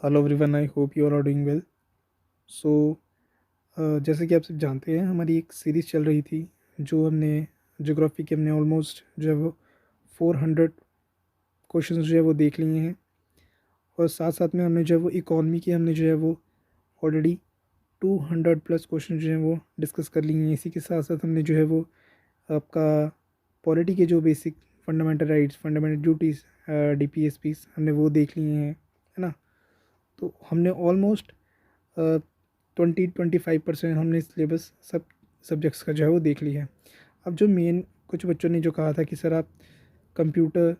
Hello everyone, I hope you are doing well. So जैसे कि आप सब जानते हैं, हमारी एक सीरीज़ चल रही थी जो हमने ज्योग्राफी के हमने ऑलमोस्ट जो है वो 400 क्वेश्चंस जो है वो देख लिए हैं। और साथ साथ में हमने जो है वो इकॉनमी की हमने जो है वो ऑलरेडी 200 प्लस क्वेश्चन जो हैं वो डिस्कस कर लिए हैं। इसी के साथ साथ हमने जो है वो आपका पॉलिटी के जो basic fundamental rights, fundamental duties, DPSPs हमने वो देख लिए हैं, है ना। तो हमने ऑलमोस्ट 20-25% हमने सिलेबस सब सब्जेक्ट्स का जो है वो देख लिया है। अब जो मेन कुछ बच्चों ने जो कहा था कि सर आप कंप्यूटर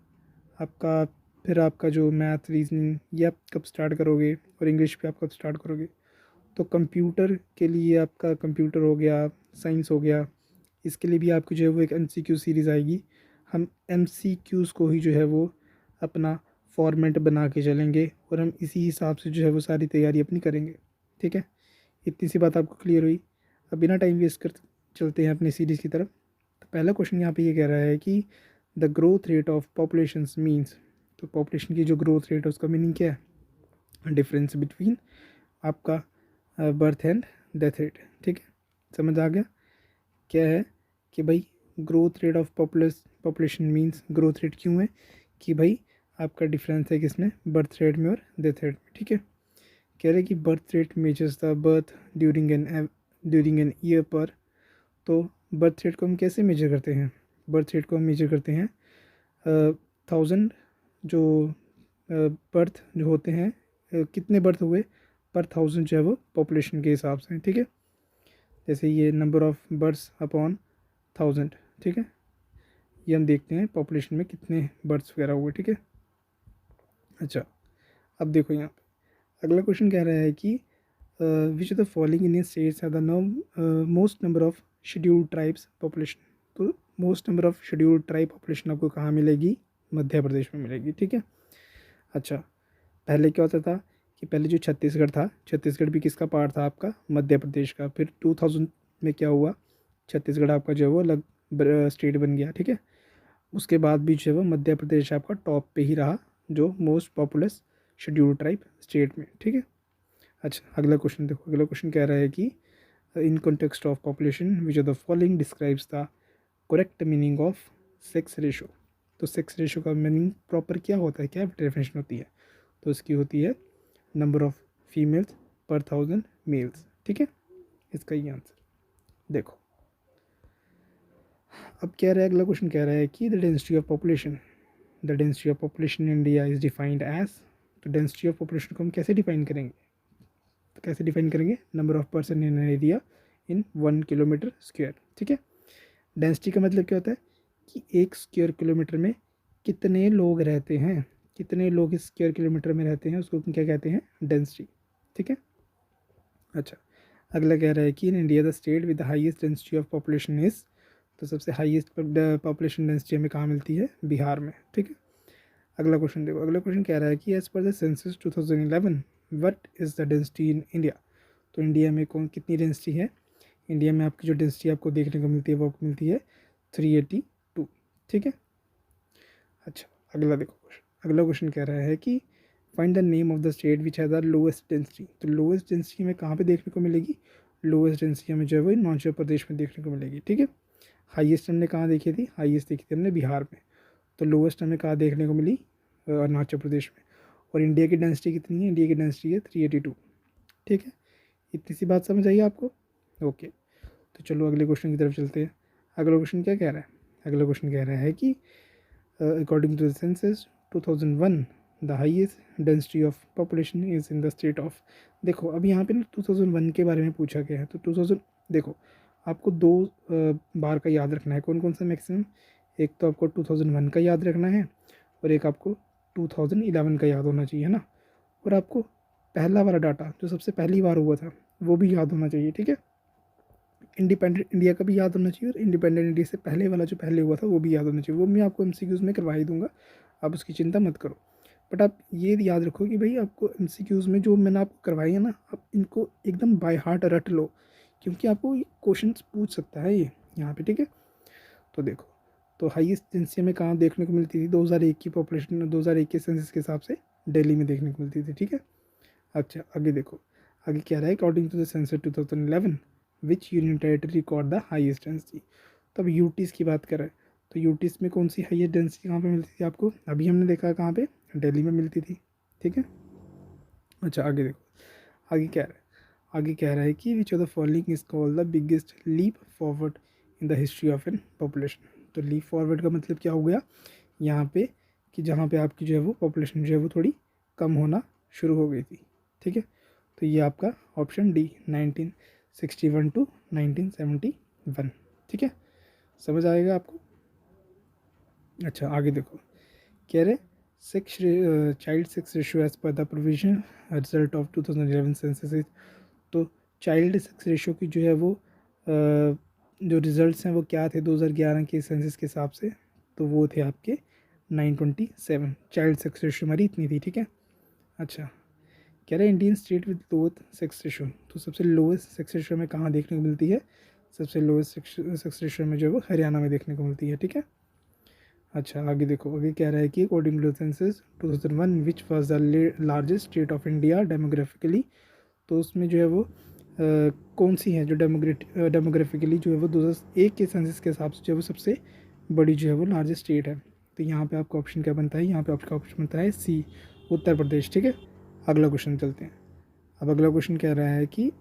आपका, फिर आपका जो मैथ रीजनिंग ये आप कब स्टार्ट करोगे और इंग्लिश पे आप कब स्टार्ट करोगे। तो कंप्यूटर के लिए आपका कंप्यूटर हो गया, साइंस हो गया, इसके लिए भी आपकी जो है वो एक MCQ सीरीज़ आएगी। हम MCQs को ही जो है वो अपना फॉर्मेट बना के चलेंगे और हम इसी हिसाब से जो है वो सारी तैयारी अपनी करेंगे। ठीक है, इतनी सी बात आपको क्लियर हुई। अब बिना टाइम वेस्ट कर चलते हैं अपनी सीरीज़ की तरफ। तो पहला क्वेश्चन यहाँ पे ये कह रहा है कि the growth rate of population means. तो पॉपुलेशन की जो ग्रोथ रेट है उसका मीनिंग क्या है? डिफरेंस बिटवीन आपका बर्थ एंड डेथ रेट। ठीक है, समझ आ गया क्या है कि भाई growth rate of population means growth rate क्यों है कि भाई आपका डिफरेंस है किसमें, बर्थ रेट में और डेथ रेट में। ठीक है, कह रहे कि birth rate measures the birth during an year पर। तो बर्थ रेट को हम कैसे मेजर करते हैं? बर्थ रेट को हम मेजर करते हैं 1000 जो बर्थ जो होते हैं, कितने बर्थ हुए पर 1000 जो है वो पॉपुलेशन के हिसाब से। ठीक है, जैसे ये नंबर ऑफ बर्थ्स अपॉन 1000। ठीक है, ये हम देखते हैं पॉपुलेशन में कितने बर्थ्स वगैरह हुए। ठीक है, अच्छा अब देखो यहाँ पे अगला क्वेश्चन कह रहा है कि which of the following Indian states have the most number of scheduled tribes population. तो most number of scheduled tribe population आपको कहाँ मिलेगी? मध्य प्रदेश में मिलेगी। ठीक है, अच्छा पहले क्या होता था कि पहले जो छत्तीसगढ़ था, छत्तीसगढ़ भी किसका पार्ट था? आपका मध्य प्रदेश का। फिर 2000 में क्या हुआ, छत्तीसगढ़ आपका जो है वो अलग स्टेट बन गया। ठीक है, उसके बाद भी जो है वो मध्य प्रदेश आपका टॉप पे ही रहा जो most populous scheduled tribe state में। ठीक है, अच्छा अगला क्वेश्चन देखो। अगला क्वेश्चन कह रहा है कि in context of population which of the following describes the correct meaning of sex ratio. तो सेक्स रेशो का मीनिंग प्रॉपर क्या होता है, क्या डेफिनेशन होती है? तो इसकी होती है नंबर ऑफ फीमेल्स पर 1000 मेल्स। ठीक है, इसका ये आंसर देखो। अब कह रहा है अगला क्वेश्चन कह रहा है कि the density of population, the density of population in India is defined as. तो डेंसिटी ऑफ पॉपुलेशन को हम कैसे डिफाइन करेंगे? तो कैसे डिफाइन करेंगे? Number of person in area in 1 kilometre square. ठीक है, डेंसिटी का मतलब क्या होता है कि 1 स्क्वायर किलोमीटर में कितने लोग रहते हैं, कितने लोग इस स्क्वायर किलोमीटर में रहते हैं, उसको हम क्या कहते हैं? डेंसिटी। ठीक है, अच्छा अगला कह रहा है कि in India the state with the highest density of population is. तो सबसे हाईएस्ट पॉपुलेशन डेंसिटी हमें कहाँ मिलती है? बिहार में। ठीक है, अगला क्वेश्चन देखो। अगला क्वेश्चन कह रहा है कि as per the census 2011 what is the density in India. तो इंडिया में कौन कितनी डेंसिटी है? इंडिया में आपकी जो डेंसिटी आपको देखने को मिलती है वो आपको मिलती है 382। ठीक है, अच्छा अगला देखो क्वेश्चन। अगला क्वेश्चन कह रहा है कि find the name of the state which has the lowest density. तो लोएस्ट डेंसिटी हमें कहाँ पे देखने को मिलेगी? लोएस्ट डेंसिटी हमें जो है वो हिमाचल प्रदेश में देखने को मिलेगी। ठीक है, हाईएस्ट हमने कहाँ देखी थी? हाईएस्ट देखी थी हमने बिहार में। तो लोएस्ट हमें कहाँ देखने को मिली? अरुणाचल प्रदेश में। और इंडिया की डेंसिटी कितनी है? इंडिया की डेंसिटी है 382। ठीक है, इतनी सी बात समझ आई आपको? ओके, तो चलो अगले क्वेश्चन की तरफ चलते हैं। अगला क्वेश्चन क्या कह रहा है? अगला क्वेश्चन कह रहा है कि according to the census 2001 the highest density of population is in the state of. देखो अब यहाँ पे ना 2001 के बारे में पूछा गया है। तो 2000 देखो आपको दो बार का याद रखना है। कौन कौन सा मैक्सिमम? एक तो आपको 2001 का याद रखना है और एक आपको 2011 का याद होना चाहिए, है ना। और आपको पहला वाला डाटा जो सबसे पहली बार हुआ था वो भी याद होना चाहिए। ठीक है, इंडिपेंडेंट इंडिया का भी याद होना चाहिए और इंडिपेंडेंट इंडिया से पहले वाला जो पहले हुआ था वो भी याद होना चाहिए। वो मैं आपको MCQs में करवा ही दूंगा, आप उसकी चिंता मत करो। बट आप ये याद रखो कि भाई आपको MCQs में जो मैंने आपको करवाई है ना, आप इनको एकदम बाय हार्ट रट लो, क्योंकि आपको ये क्वेश्चन पूछ सकता है ये यहाँ पे। ठीक है, तो देखो, तो हाईएस्ट डेंसिटी हमें कहाँ देखने को मिलती थी? 2001 की पॉपुलेशन, 2001 के सेंसस के हिसाब से दिल्ली में देखने को मिलती थी। ठीक है, अच्छा आगे देखो, आगे क्या रहा है, according to the census 2011 which union territory record the highest density. तो अब यूटीज़ की बात करें तो यूटीज़ में कौन सी हाईएस्ट डेंसिटी कहाँ पे मिलती थी आपको, अभी हमने देखा कहाँ पे, दिल्ली में मिलती थी, ठीक है। अच्छा आगे देखो, आगे क्या रहा है, आगे कह रहा है कि which of the following is called the biggest leap forward in the history of an population. तो लीप फॉरवर्ड का मतलब क्या हो गया यहाँ पे, कि जहाँ पे आपकी जो है वो पॉपुलेशन जो है वो थोड़ी कम होना शुरू हो गई थी, ठीक है। तो ये आपका ऑप्शन डी 1961 टू 1971, ठीक है, समझ आएगा आपको। अच्छा आगे देखो, कह रहे sex child sex ratio as per the provision result of 2011 census. तो चाइल्ड सेक्स रेशियो की जो है वो जो रिजल्ट्स हैं वो क्या थे 2011 के सेंसस के हिसाब से, तो वो थे आपके 927। चाइल्ड सेक्स रेशियो हमारी इतनी थी, ठीक है। अच्छा कह रहे हैं Indian state with lowest sex ratio, तो सबसे लोएस्ट सेक्स रेशियो में कहाँ देखने को मिलती है, सबसे लोएस्ट सेक्स रेशियो में जो है वो हरियाणा में देखने को मिलती है, ठीक है। अच्छा आगे देखो, आगे कह रहा है कि according to census 2001 which was the largest state of India demographically. तो उसमें जो है वो कौन सी है जो डेमोग्राफिकली जो है वो 2001 के सेंसस के हिसाब से जो है वो सबसे बड़ी जो है वो लार्जेस्ट स्टेट है। तो यहाँ पे आपका ऑप्शन क्या बनता है, यहाँ पे आपका ऑप्शन बनता है सी, उत्तर प्रदेश, ठीक है। अगला क्वेश्चन चलते हैं। अब अगला क्वेश्चन कह रहा है कि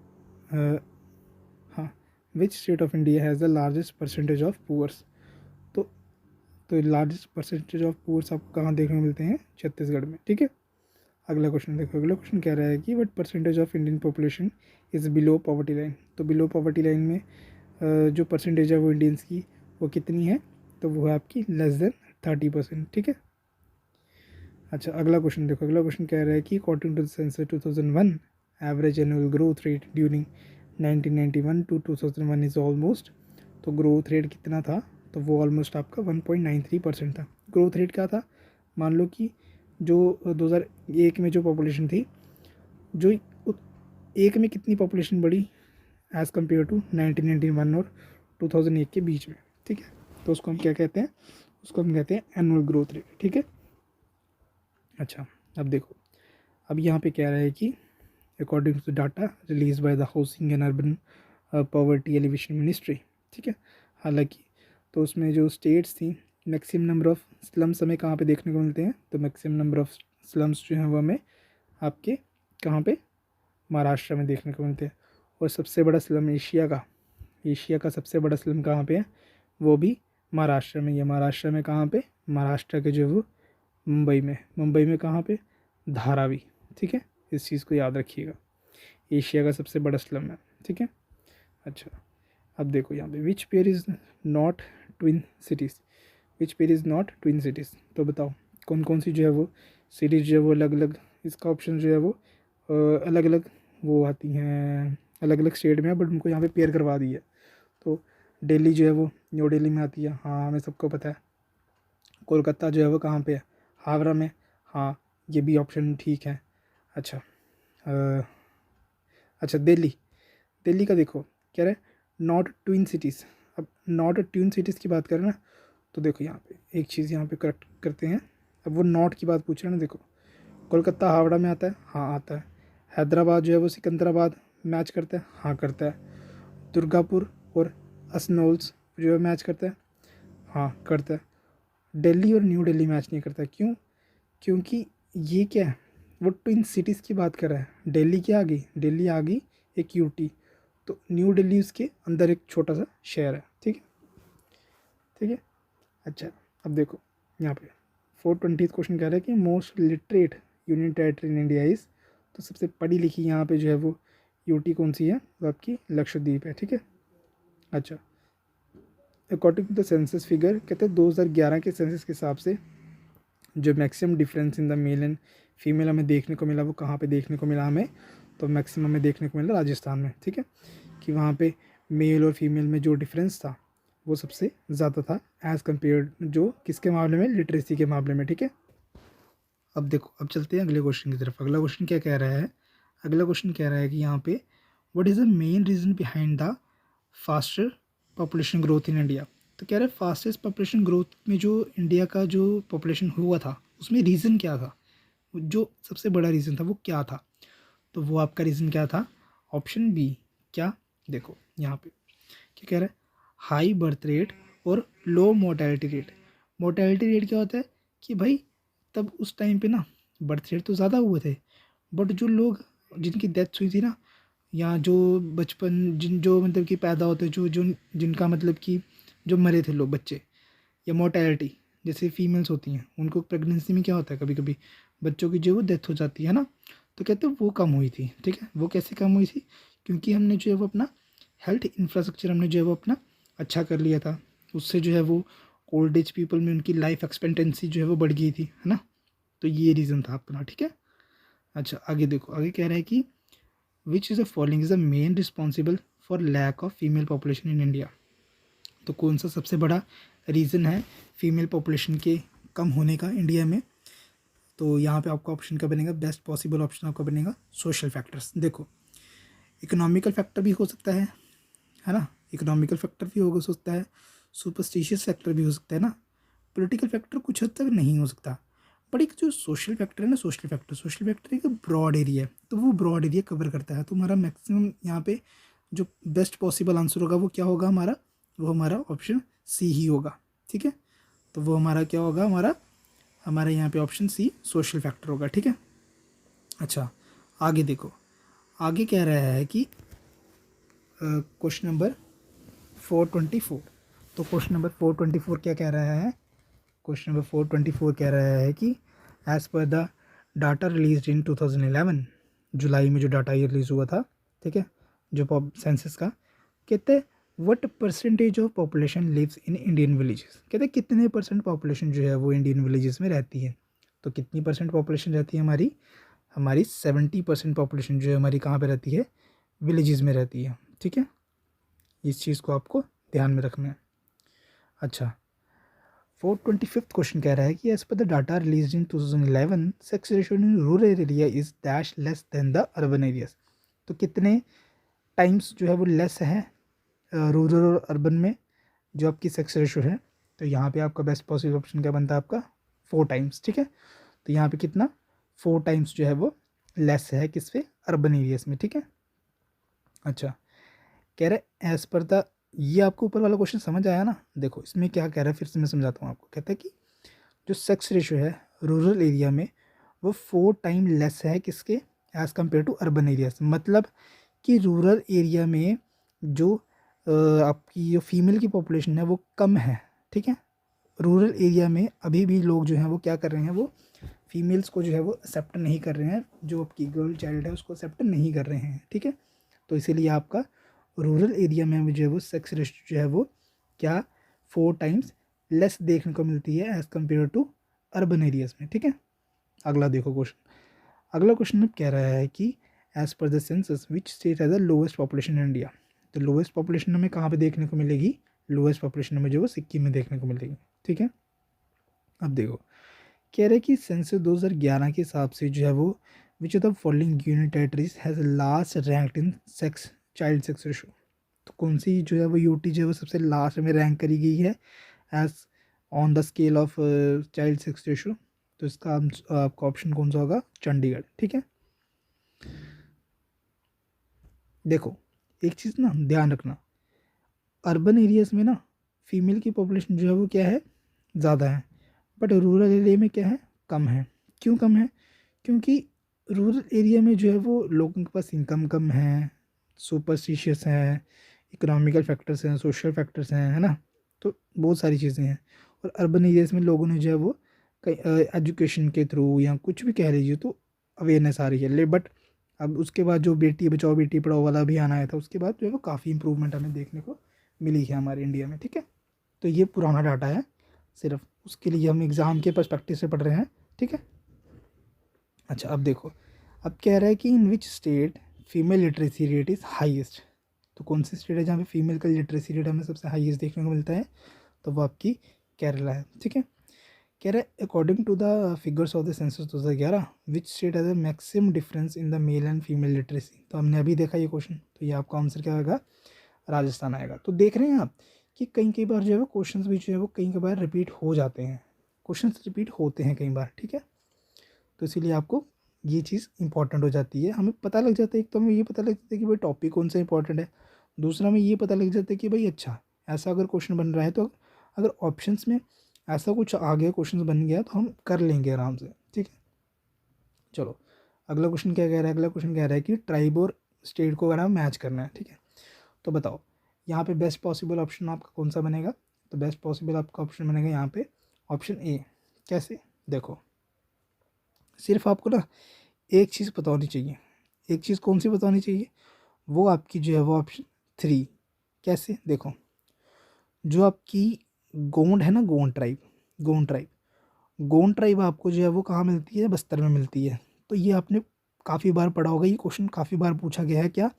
हाँ, which state of India has the largest percentage of poors. तो लार्जेस्ट परसेंटेज ऑफ पुअर्स आपको कहाँ देखने को मिलते हैं, छत्तीसगढ़ में, ठीक है। अगला क्वेश्चन देखो, अगला क्वेश्चन कह रहा है कि what percentage of Indian population is below poverty line. तो बिलो पॉवर्टी लाइन में जो परसेंटेज है वो इंडियंस की वो कितनी है, तो वो है आपकी लेस देन 30%, ठीक है। अच्छा अगला क्वेश्चन देखो, अगला क्वेश्चन कह रहा है कि according to the census 2001 average annual growth rate during 1991 to 2001 is almost. तो ग्रोथ रेट कितना था, तो वो ऑलमोस्ट आपका 1.93% था। ग्रोथ रेट क्या था, मान लो कि जो 2001 में जो पॉपुलेशन थी, जो एक में कितनी पॉपुलेशन बढ़ी एज़ कम्पेयर टू 1991 और 2001 के बीच में, ठीक है। तो उसको हम क्या कहते हैं, उसको हम कहते हैं एनुअल ग्रोथ रेट, ठीक है। अच्छा अब देखो, अब यहाँ पे कह रहा है कि according to data release by the housing and urban poverty elevation ministry, ठीक है। हालांकि तो उसमें जो स्टेट्स थी, मैक्सिमम नंबर ऑफ स्लम्स हमें कहाँ पे देखने को मिलते हैं, तो मैक्सिमम नंबर ऑफ स्लम्स जो हैं वो हमें आपके कहाँ पे, महाराष्ट्र में देखने को मिलते हैं। और सबसे बड़ा स्लम एशिया का सबसे बड़ा स्लम कहाँ पे है, वो भी महाराष्ट्र में। ये महाराष्ट्र में कहाँ पे, महाराष्ट्र के जो वो मुंबई में कहाँ पे, धारावी, ठीक है। इस चीज़ को याद रखिएगा, एशिया का सबसे बड़ा स्लम है, ठीक है। अच्छा अब देखो यहाँ पे which pair is not twin cities, which pair is not twin cities. तो बताओ कौन कौन सी जो है वो सिटीज़ जो है वो अलग अलग, इसका ऑप्शन जो है वो अलग अलग वो आती हैं, अलग अलग स्टेट में है, बट उनको यहाँ पे पेयर करवा दी है। तो दिल्ली जो है वो न्यू दिल्ली में आती है, हाँ हमें सबको पता है। कोलकाता जो है वो कहाँ पे है, हावड़ा में, हाँ ये भी ऑप्शन ठीक है। अच्छा अच्छा दिल्ली का देखो क्या रहा है, नॉट ट्विन सिटीज़। अब नॉट ट्विन सिटीज़ की बात करें ना, तो देखो यहाँ पे एक चीज़ यहाँ पे करेक्ट करते हैं। अब वो नॉट की बात पूछ रहे हैं ना, देखो कोलकाता हावड़ा में आता है, हाँ आता है। हैदराबाद जो है वो सिकंदराबाद मैच करता है, हाँ करता है। दुर्गापुर और असनोल्स जो है मैच करता है, हाँ करता है। दिल्ली और न्यू दिल्ली मैच नहीं करता, क्यों, क्योंकि ये क्या है, वो ट्विन सिटीज़ की बात कर रहा है। दिल्ली क्या आ गई, दिल्ली आ गई एक यूटी, तो न्यू दिल्ली उसके अंदर एक छोटा सा शहर है, ठीक है, ठीक है। अच्छा अब देखो यहाँ पे 420 क्वेश्चन कह रहा है कि most literate union territory in India is. तो सबसे पढ़ी लिखी यहाँ पे जो है वो यूटी कौन सी है, वो आपकी लक्षद्वीप है, ठीक है। अच्छा according to the census figure कहते हैं 2011 के सेंसस के हिसाब से जो maximum difference in the male and female हमें देखने को मिला, वो कहाँ पे देखने को मिला हमें, तो मैक्सिमम में देखने को मिला राजस्थान में, ठीक है। कि वहाँ पे मेल और फीमेल में जो डिफरेंस था वो सबसे ज़्यादा था एज़ कम्पेयर, जो किसके मामले में, लिटरेसी के मामले में, ठीक है। अब देखो, अब चलते हैं अगले क्वेश्चन की तरफ। अगला क्वेश्चन क्या कह रहा है, अगला क्वेश्चन कह रहा है कि यहाँ पे what is the main reason behind the faster population growth in India. तो कह रहे हैं फास्टेस्ट पॉपुलेशन ग्रोथ में जो इंडिया का जो पॉपुलेशन हुआ था उसमें रीज़न क्या था, जो सबसे बड़ा रीज़न था वो क्या था। तो वो आपका रीज़न क्या था, ऑप्शन बी। क्या, देखो यहाँ पे क्या कह रहा है, हाई बर्थ रेट और लो मोर्टेलिटी रेट। मोर्टेलिटी रेट क्या होता है कि भाई तब उस टाइम पे ना बर्थ रेट तो ज़्यादा हुए थे, बट जो लोग जिनकी डेथ हुई थी ना, या जो बचपन जो मतलब कि पैदा होते जो जो जिनका मतलब कि जो मरे थे लोग बच्चे, या मोर्टेलिटी जैसे फीमेल्स होती हैं उनको प्रेगनेंसी में क्या होता है, कभी कभी बच्चों की जो वो डेथ हो जाती है ना, तो कहते हैं वो कम हुई थी। ठीक है, वो कैसे कम हुई थी, क्योंकि हमने जो है वो अपना हेल्थ इंफ्रास्ट्रक्चर हमने जो है वो अपना अच्छा कर लिया था, उससे जो है वो ओल्ड एज पीपल में उनकी लाइफ एक्सपेक्टेंसी जो है वो बढ़ गई थी, है ना। तो ये रीज़न था अपना। ठीक है, अच्छा आगे देखो, आगे कह रहा है कि which is the following is the main responsible for lack of female population in India. तो कौन सा सबसे बड़ा रीज़न है फीमेल पॉपुलेशन के कम होने का इंडिया में। तो यहाँ पे आपका ऑप्शन क्या बनेगा, बेस्ट पॉसिबल ऑप्शन आपका बनेगा सोशल फैक्टर्स। देखो इकोनॉमिकल फैक्टर भी हो सकता है ना, इकोनॉमिकल फैक्टर भी हो सकता है, सुपरस्टिशियस फैक्टर भी हो सकता है ना, पॉलिटिकल फैक्टर कुछ हद तक नहीं हो सकता, बट एक जो सोशल फैक्टर है ना, सोशल फैक्टर एक ब्रॉड एरिया है, तो वो ब्रॉड एरिया कवर करता है। तो हमारा मैक्सिमम यहाँ पे जो बेस्ट पॉसिबल आंसर होगा वो क्या होगा हमारा, वो हमारा ऑप्शन सी ही होगा। ठीक है, तो वो हमारा क्या होगा, हमारा हमारे यहाँ पे ऑप्शन सी सोशल फैक्टर होगा। ठीक है, अच्छा आगे देखो, आगे कह रहा है कि क्वेश्चन नंबर 424। तो क्वेश्चन नंबर 424 क्या कह रहा है, क्वेश्चन नंबर 424 कह रहा है कि as per the data release in 2011, जुलाई में जो डाटा ये रिलीज़ हुआ था, ठीक है, जो सेंसस का, कहते हैं what percentage of population lives in Indian villages. कहते हैं कितने परसेंट पॉपुलेशन जो है वो इंडियन विलेजेस में रहती है। तो कितनी परसेंट पॉपुलेशन रहती है हमारी, हमारी 70% पॉपुलेशन जो है हमारी कहाँ पे रहती है, विलेजेस में रहती है। ठीक है, इस चीज़ को आपको ध्यान में रखना है। अच्छा 425 क्वेश्चन कह रहा है कि as per the data release in 2011 sex ratio in rural area is dash less than the urban areas. तो कितने टाइम्स जो है वो लेस है रूरल और अर्बन में जो आपकी सेक्स रेशियो है। तो यहाँ पे आपका बेस्ट पॉसिबल ऑप्शन क्या बनता है आपका 4 टाइम्स। ठीक है, तो यहाँ पे कितना 4 टाइम्स जो है वो लेस है किस पे, अर्बन एरियाज में। ठीक है, अच्छा कह रहे एज पर द, ये आपको ऊपर वाला क्वेश्चन समझ आया ना। देखो इसमें क्या कह रहा है, फिर से मैं समझाता हूँ आपको। कहता है कि जो सेक्स रेशियो है रूरल एरिया में वो 4 टाइम लेस है किसके, as compare to urban areas. मतलब कि रूरल एरिया में जो आपकी जो फीमेल की पॉपुलेशन है वो कम है। ठीक है, रूरल एरिया में अभी भी लोग जो हैं वो क्या कर रहे हैं, वो फीमेल्स को जो है वो एक्सेप्ट नहीं कर रहे हैं, जो आपकी गर्ल चाइल्ड है उसको एक्सेप्ट नहीं कर रहे हैं। ठीक है, तो इसीलिए आपका रूरल एरिया में जो है वो सेक्स रेशियो जो है वो क्या 4 टाइम्स लेस देखने को मिलती है as compare to urban areas में। ठीक है, अगला देखो क्वेश्चन, अगला क्वेश्चन अब कह रहा है कि as per the census which state has the lowest population in India. तो लोएस्ट पॉपुलेशन हमें कहाँ पे देखने को मिलेगी, लोएस्ट पॉपुलेशन हमें जो है सिक्किम में देखने को मिलेगी। ठीक है, अब देखो कह रहे हैं कि सेंसस 2011 के हिसाब से जो है वो विच of the following union territories has last ranked in sex child sex ratio. तो कौन सी जो है वो यूटी जो है वो सबसे लास्ट में रैंक करी गई है as on the scale of child sex ratio. तो इसका आपका ऑप्शन कौन सा होगा, चंडीगढ़। ठीक है, देखो एक चीज़ ना ध्यान रखना, अर्बन एरियाज़ में ना फीमेल की पॉपुलेशन जो है वो क्या है, ज़्यादा है, बट रूरल एरिया में क्या है, कम है। क्यों कम है, क्योंकि रूरल एरिया में जो है वो लोगों के पास इनकम कम है, सुपरस्टिशियस है, इकोनॉमिकल फैक्टर्स हैं, सोशल फैक्टर्स हैं, है ना। तो बहुत सारी चीज़ें हैं। और अर्बन एरियाज़ में लोगों ने जो है वो कई एजुकेशन के थ्रू या कुछ भी कह लीजिए तो अवेयरनेस आ रही है। ले बट अब उसके बाद जो बेटी बचाओ बेटी पढ़ाओ वाला अभियान आया था उसके बाद जो है वो काफ़ी इंप्रूवमेंट हमें देखने को मिली है हमारे इंडिया में। ठीक है, तो ये पुराना डाटा है, सिर्फ उसके लिए हम एग्ज़ाम के पर्सपेक्टिव से पढ़ रहे हैं। ठीक है, अच्छा अब देखो, अब कह रहा है कि in which state female literacy rate is highest. तो कौन सी स्टेट है जहाँ पे फीमेल का लिटरेसी रेट हमें सबसे हाईएस्ट देखने को मिलता है, तो वो आपकी केरला है। ठीक है, कह रहा है according to the figures of the census 2011 which state has a maximum difference in the male and female literacy. तो हमने अभी देखा ये क्वेश्चन, तो ये आपका आंसर क्या होगा, राजस्थान आएगा। तो देख रहे हैं आप कि कई कई बार जो है वो क्वेश्चंस भी जो है वो कई कई बार रिपीट हो जाते हैं, क्वेश्चंस रिपीट होते हैं कई बार। ठीक है, तो इसीलिए आपको ये चीज़ इंपॉर्टेंट हो जाती है, हमें पता लग जाता है। एक तो हमें ये पता लग जाता है कि भाई टॉपिक कौन सा इंपॉर्टेंट है, दूसरा हमें ये पता लग जाता है कि भाई अच्छा ऐसा अगर क्वेश्चन बन रहा है तो अगर ऑप्शंस में ऐसा कुछ आ गया, क्वेश्चन बन गया तो हम कर लेंगे आराम से। ठीक है, चलो अगला क्वेश्चन क्या कह रहा है। अगला क्वेश्चन कह रहा है कि ट्राइब और स्टेट को अगर हमें मैच करना है। ठीक है, तो बताओ यहाँ पे बेस्ट पॉसिबल ऑप्शन आपका कौन सा बनेगा। तो बेस्ट पॉसिबल आपका ऑप्शन बनेगा यहाँ पे ऑप्शन ए। कैसे, देखो सिर्फ आपको ना एक चीज़ पता होनी चाहिए। एक चीज़ कौन सी पता होनी चाहिए, वो आपकी जो है वो ऑप्शन 3। कैसे, देखो जो आपकी गोंड है ना, Gond tribe, Gond tribe, Gond tribe आपको जो है वो कहाँ मिलती है, बस्तर में मिलती है। तो ये आपने काफ़ी बार पढ़ा होगा, ये क्वेश्चन काफ़ी बार पूछा गया है। क्या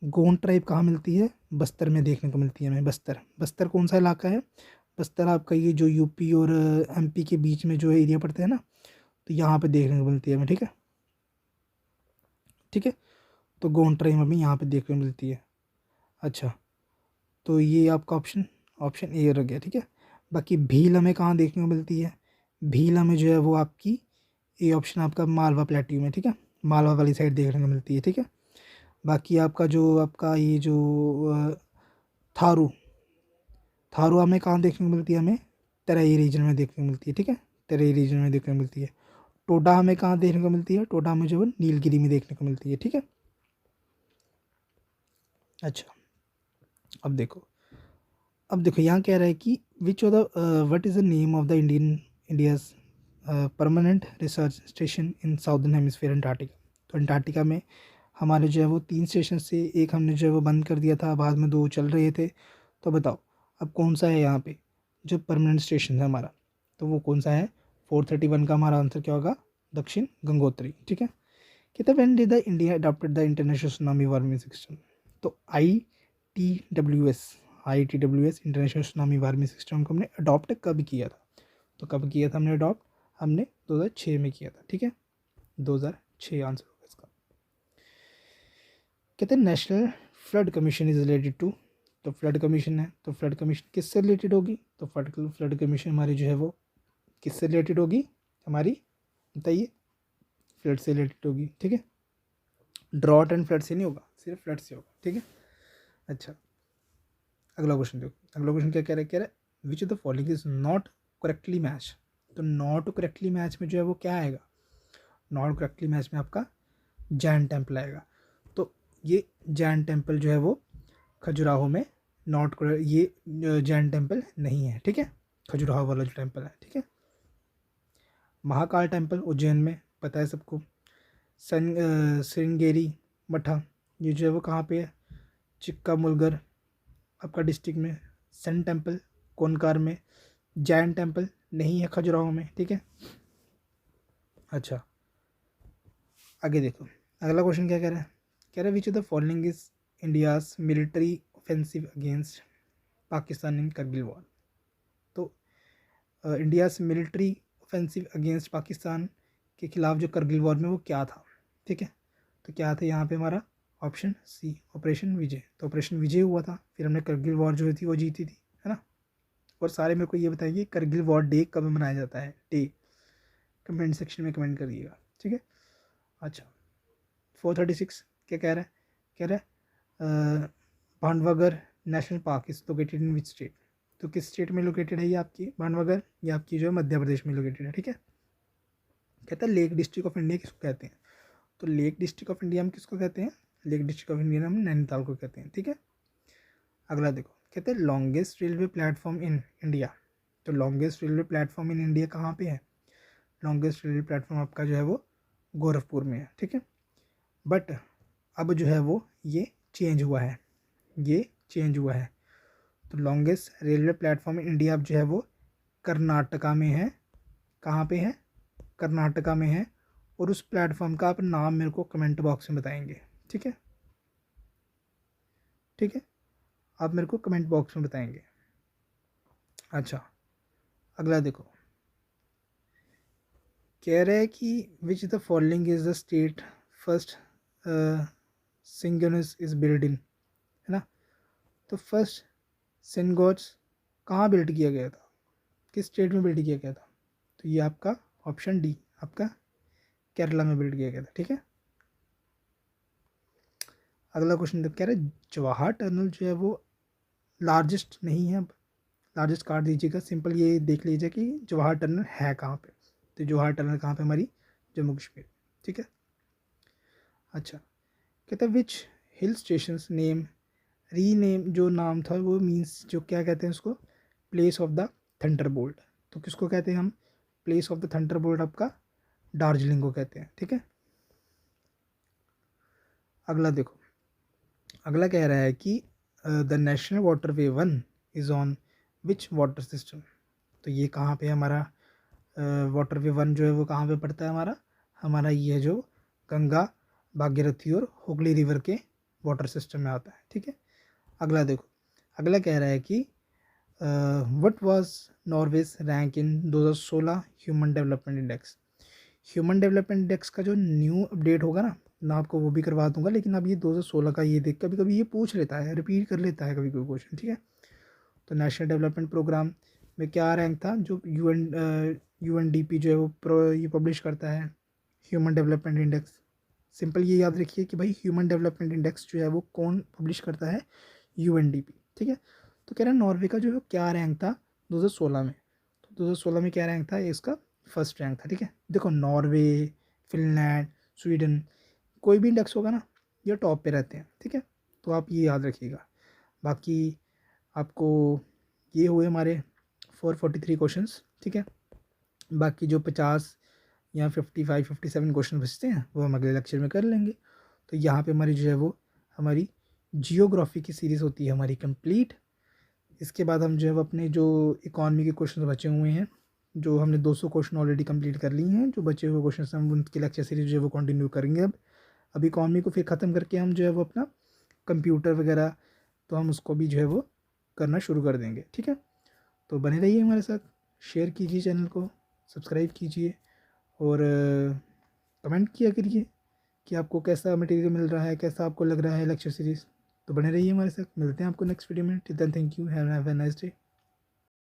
गोंड ट्राइब कहाँ मिलती है, बस्तर में देखने को मिलती है हमें। बस्तर, बस्तर कौन सा इलाका है, बस्तर आपका ये जो यूपी और एमपी के बीच में जो एरिया पड़ता है ना, तो यहाँ पे देखने को मिलती है हमें। ठीक है, ठीक है, तो गोंड ट्राइब हमें यहाँ पे देखने को मिलती है। अच्छा, तो ये आपका ऑप्शन ऑप्शन ए रह गया। ठीक है, बाकी भील हमें कहाँ देखने को मिलती है, भील हमें जो है वो आपकी ए ऑप्शन आपका मालवा प्लेट्यू में। ठीक है, मालवा वाली साइड देखने को मिलती है। ठीक है, बाकी आपका जो आपका ये जो थारू, थारू हमें कहाँ देखने को मिलती है, हमें तराई रीजन में देखने को मिलती है। ठीक है, तराई रीजन में देखने को मिलती है। टोडा हमें कहाँ देखने को मिलती है, टोडा हमें जो है नीलगिरी में देखने को मिलती है। ठीक है, अच्छा अब देखो यहाँ कह रहा है कि which of the what is the name of the India's permanent research station in southern hemisphere Antarctica. तो अंटार्कटिका में हमारे जो है वो 3 स्टेशन से, एक हमने जो है वो बंद कर दिया था, बाद में 2 चल रहे थे। तो बताओ अब कौन सा है यहाँ पे जो परमानेंट स्टेशन है हमारा, तो वो कौन सा है। 431 का हमारा आंसर क्या होगा, दक्षिण गंगोत्री। ठीक है, कहते हैं when did the India adopted the international tsunami warming system. तो I T W S international tsunami warming system को हमने अडॉप्ट कब किया था। तो कब किया था हमने अडॉप्ट, हमने 2006 में किया था। ठीक है, 2006 आंसर होगा इसका। कहते हैं national flood commission is related to. तो फ्लड कमीशन है, तो फ्लड कमीशन किससे रिलेटेड होगी, तो फ्लड कमीशन हमारी जो है वो किससे रिलेटेड होगी, हमारी बताइए, फ्लड से रिलेटेड होगी। ठीक है, ड्रॉट एंड फ्लड से नहीं होगा, सिर्फ फ्लड से होगा। ठीक है, अच्छा अगला क्वेश्चन देखो। अगला क्वेश्चन क्या कह रहा है, कह रहा है which of the following is not correctly match. तो नॉट करेक्टली मैच में जो है वो क्या आएगा, नॉट करेक्टली मैच में आपका जैन टेम्पल आएगा। तो ये जैन टेम्पल जो है वो खजुराहो में नॉट, ये जैन टेम्पल नहीं है। ठीक है, खजुराहो वाला जो टेम्पल है। ठीक है, महाकाल टेम्पल उज्जैन में, पता है सबको। श्रृंगेरी मठा, ये जो है वो कहाँ पे है, चिक्कामुलगर आपका डिस्ट्रिक्ट में। सन टेम्पल कोनकार में। जैन टेम्पल नहीं है खजुराहो में। ठीक है, अच्छा आगे देखो अगला क्वेश्चन क्या कह रहा है, कह रहा है which of the following is India's military offensive against Pakistan in Kargil war. तो India's military offensive against Pakistan के खिलाफ जो करगिल वॉर में वो क्या था। ठीक है, तो क्या था यहाँ पे हमारा ऑप्शन सी ऑपरेशन विजय। तो ऑपरेशन विजय हुआ था, फिर हमने करगिल वॉर जो थी वो जीती थी, है ना। और सारे मेरे को ये बताइए करगिल वॉर डे कब मनाया जाता है, डे कमेंट सेक्शन में कमेंट करिएगा। ठीक है, अच्छा 436 क्या कह रहा है, कह रहा है Bandhavgarh national park is located in which state. तो किस स्टेट में लोकेटेड है ये आपकी भांडवगर, ये आपकी जो है मध्य प्रदेश में लोकेटेड है। ठीक है, कहता है लेक डिस्ट्रिक्ट ऑफ इंडिया किसको कहते हैं। तो लेक डिस्ट्रिक्ट ऑफ इंडिया हम किसको कहते हैं, लेक डिस्ट्रिक्ट ऑफ इंडिया हम नैनीताल को कहते हैं। ठीक है, अगला देखो कहते हैं longest railway platform in India. तो longest railway platform in India कहाँ पे है, लॉन्गेस्ट रेलवे प्लेटफॉर्म आपका जो है वो गोरखपुर में है। ठीक है, बट अब जो है वो ये चेंज हुआ है, ये चेंज हुआ है। तो longest railway platform in India अब जो है वो कर्नाटका में है। कहाँ पे है, कर्नाटका में है। और उस प्लेटफॉर्म का आप नाम मेरे को कमेंट बॉक्स में बताएंगे। ठीक है, ठीक है, आप मेरे को कमेंट बॉक्स में बताएंगे। अच्छा अगला देखो, कह रहे हैं कि which the following is the state first synagogues is built in, है ना। तो फर्स्ट सिनगोट्स कहाँ बिल्ड किया गया था, किस स्टेट में बिल्ड किया गया था। तो ये आपका ऑप्शन डी आपका केरला में बिल्ड किया गया था। ठीक है, अगला क्वेश्चन कह रहा है जवाहर टनल जो है वो लार्जेस्ट नहीं है। लार्जेस्ट काट दीजिएगा, सिंपल ये देख लीजिए कि जवाहर टनल है कहाँ पे। तो जवाहर टनल कहाँ पे हमारी जम्मू कश्मीर। ठीक है, अच्छा कहता है विच हिल स्टेशन नेम रीनेम, जो नाम था वो मीन्स जो क्या कहते हैं उसको, place of the thunder bolt. तो किसको कहते हैं हम, place of the thunder bolt आपका दार्जिलिंग को कहते हैं। ठीक है, अगला देखो, अगला कह रहा है कि the national water way one is on which water system. तो ये कहाँ पे हमारा वाटर वे वन जो है वो कहाँ पे पड़ता है हमारा, हमारा ये जो गंगा भागीरथी और हुगली रिवर के वाटर सिस्टम में आता है। ठीक है, अगला देखो, अगला कह रहा है कि what was Norway's rank in 2016 human development index. Human development index का जो न्यू अपडेट होगा ना, मैं आपको वो भी करवा दूंगा, लेकिन अब ये 2016 का ये देख, कभी कभी ये पूछ लेता है, रिपीट कर लेता है कभी कोई क्वेश्चन। ठीक है, तो नेशनल डेवलपमेंट प्रोग्राम में क्या रैंक था, जो यूएनडीपी जो है वो ये पब्लिश करता है ह्यूमन डेवलपमेंट इंडेक्स। सिंपल ये याद रखिए कि भाई ह्यूमन डेवलपमेंट इंडेक्स जो है वो कौन पब्लिश करता है, यूएनडीपी। ठीक है, तो कह रहा है नॉर्वे का जो है क्या रैंक था 2016 में। तो 2016 में क्या रैंक था, इसका फर्स्ट रैंक था। ठीक है, देखो नॉर्वे, फिनलैंड, स्वीडन, कोई भी इंडेक्स होगा ना ये टॉप पे रहते हैं। ठीक है, तो आप ये याद रखिएगा। बाकी आपको ये हुए हमारे 443 क्वेश्चंस। ठीक है, बाकी जो 50 या 55-57 क्वेश्चन बचते हैं वो हम अगले लेक्चर में कर लेंगे। तो यहाँ पे हमारी जो है वो हमारी जियोग्राफी की सीरीज़ होती है हमारी कंप्लीट। इसके बाद हम जो है वो अपने जो इकॉनमी के क्वेश्चन बचे हुए हैं, जो हमने 200 क्वेश्चन ऑलरेडी कंप्लीट कर लिए हैं, जो बचे हुए क्वेश्चन हम उनकी लेक्चर सीरीज जो है वो कंटिन्यू करेंगे। अब इकॉनमी को फिर ख़त्म करके हम जो है वो अपना कंप्यूटर वगैरह, तो हम उसको भी जो है वो करना शुरू कर देंगे। ठीक है, तो बने रहिए हमारे साथ, शेयर कीजिए चैनल को, सब्सक्राइब कीजिए और कमेंट किया करिए कि आपको कैसा मटेरियल मिल रहा है, कैसा आपको लग रहा है लेक्चर सीरीज़। तो बने रहिए हमारे साथ, मिलते हैं आपको नेक्स्ट वीडियो में। Till then thank you, have a nice day.